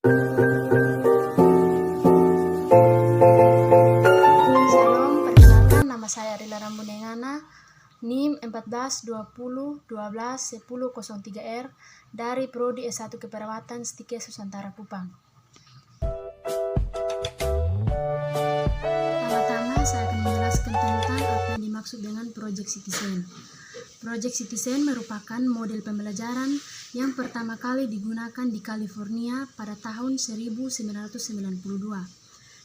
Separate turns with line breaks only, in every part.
Shalom, perkenalkan nama saya Rila Rambunengana, NIM 1420121003R dari Prodi S1 Keperawatan Stikes Nusantara Kupang. Pertama-tama saya akan menjelaskan tentang apa yang dimaksud dengan Project Citizen. Project Citizen merupakan model pembelajaran yang pertama kali digunakan di California pada tahun 1992.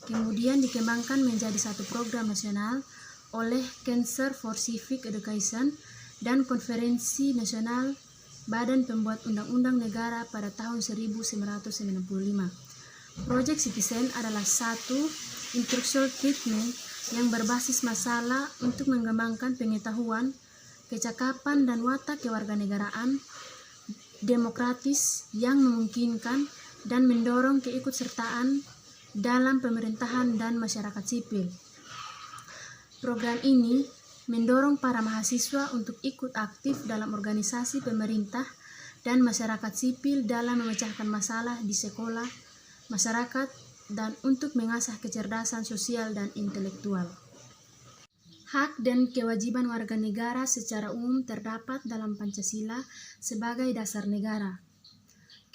Kemudian dikembangkan menjadi satu program nasional oleh Cancer for Civic Education dan Konferensi Nasional Badan Pembuat Undang-Undang Negara pada tahun 1995. Project Citizen adalah satu instructional treatment yang berbasis masalah untuk mengembangkan pengetahuan, kecakapan, dan watak kewarganegaraan demokratis yang memungkinkan dan mendorong keikutsertaan dalam pemerintahan dan masyarakat sipil. Program ini mendorong para mahasiswa untuk ikut aktif dalam organisasi pemerintah dan masyarakat sipil dalam memecahkan masalah di sekolah, masyarakat, dan untuk mengasah kecerdasan sosial dan intelektual. Hak dan kewajiban warga negara secara umum terdapat dalam Pancasila sebagai dasar negara.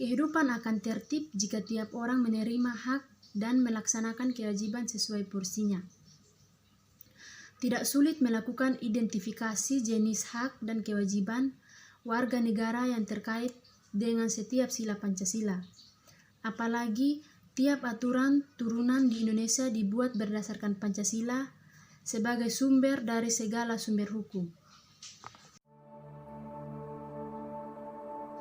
Kehidupan akan tertib jika tiap orang menerima hak dan melaksanakan kewajiban sesuai porsinya. Tidak sulit melakukan identifikasi jenis hak dan kewajiban warga negara yang terkait dengan setiap sila Pancasila. Apalagi tiap aturan turunan di Indonesia dibuat berdasarkan Pancasila sebagai sumber dari segala sumber hukum.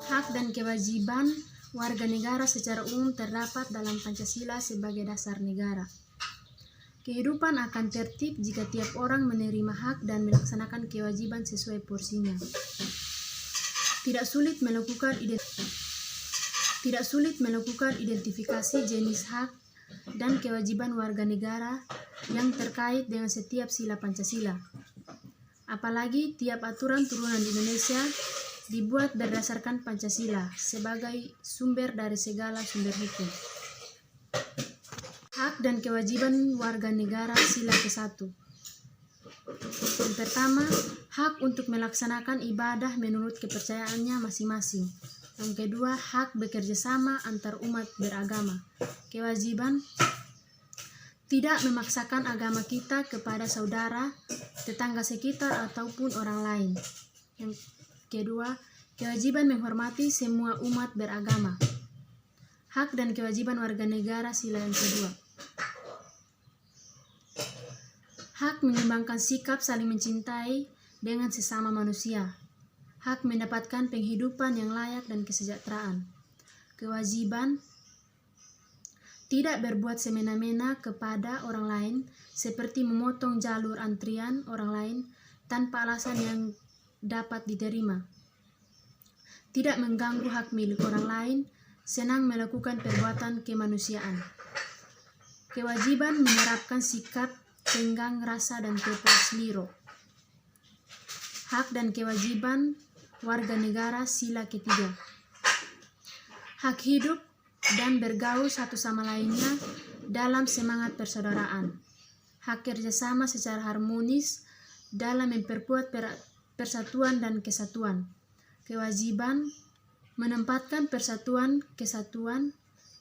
Hak dan kewajiban warga negara secara umum terdapat dalam Pancasila sebagai dasar negara. Kehidupan akan tertib jika tiap orang menerima hak dan melaksanakan kewajiban sesuai porsinya. Tidak sulit melakukan identifikasi jenis hak dan kewajiban warga negara yang terkait dengan setiap sila Pancasila. Apalagi tiap aturan turunan di Indonesia dibuat berdasarkan Pancasila sebagai sumber dari segala sumber hukum. Hak dan kewajiban warga negara sila ke-1. Yang pertama, hak untuk melaksanakan ibadah menurut kepercayaannya masing-masing. Yang kedua, hak bekerja sama antar umat beragama. Kewajiban tidak memaksakan agama kita kepada saudara, tetangga sekitar, ataupun orang lain. Yang kedua, kewajiban menghormati semua umat beragama. Hak dan kewajiban warga negara sila yang kedua. Hak mengembangkan sikap saling mencintai dengan sesama manusia. Hak mendapatkan penghidupan yang layak dan kesejahteraan. Kewajiban tidak berbuat semena-mena kepada orang lain, seperti memotong jalur antrian orang lain tanpa alasan yang dapat diterima. Tidak mengganggu hak milik orang lain, senang melakukan perbuatan kemanusiaan. Kewajiban menerapkan sikap tenggang rasa dan tepos liro. Hak dan kewajiban warga negara sila ketiga. Hak hidup dan bergaul satu sama lainnya dalam semangat persaudaraan. Hak kerjasama secara harmonis dalam memperkuat persatuan dan kesatuan. Kewajiban menempatkan persatuan, kesatuan,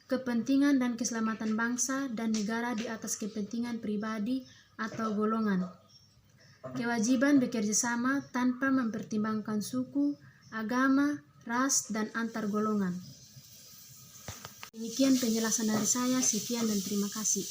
kepentingan dan keselamatan bangsa dan negara di atas kepentingan pribadi atau golongan. Kewajiban bekerja sama tanpa mempertimbangkan suku, agama, ras, dan antar golongan. Demikian penjelasan dari saya. Sekian dan terima kasih.